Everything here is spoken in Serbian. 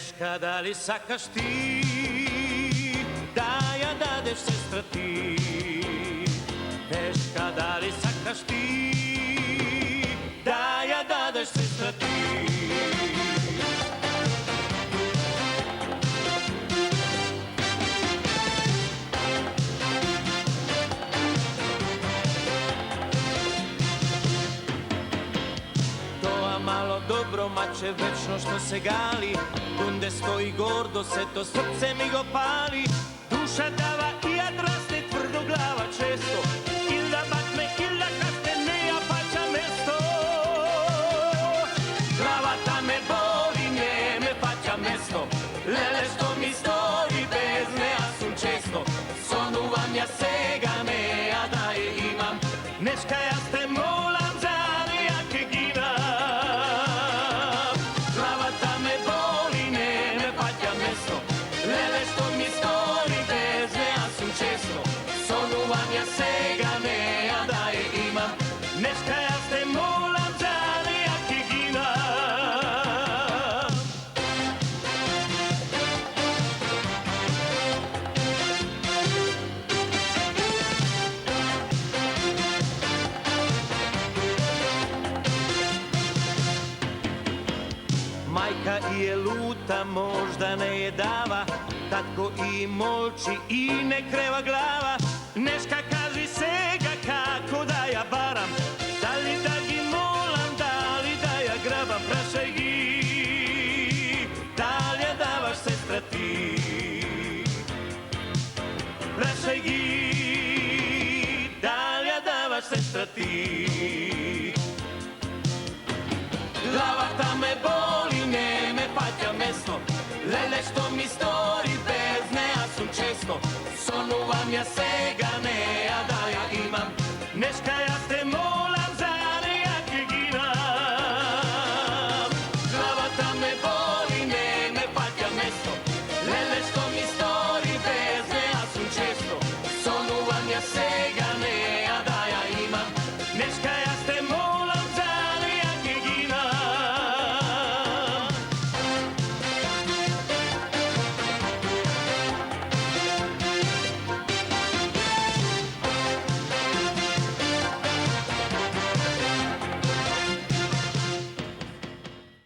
Neška, da li sakaš ti da ja dadeš sestra ti? Neška, da li sakaš ti da ja dadeš sestra ti? Malo dobro mače večno što se gali, bunde stoji gordo se to srce mi go pali. Duša dava i ja draste tvrdo glava često, il da batme il da kaste ne ja paća mesto. Glava ta me boli, ne me paća mesto, lele što mi stoji bez ne ja sun često. Sonuvam ja sega me, a da je imam, neška ja ste molam za nejake ginam. Lele što mi stoji bez ne, ja sam često. Sonuvam ja sega ne, a da je imam, neška ja ste molam za nejake ginam. Majka je luta, možda ne je dava, tatko i molči i ne kreva glava. Neška kaži sega kako da ja baram, da li da gi molam, da li da ja grabam. Prašaj gi, da li ja davaš sestra ti? Prašaj gi, da li ja davaš sestra ti? Glava ta me boli, ne me paća mesto, lele što mi stoji bez ne, ja sam često. Sonuvam ja sega ne,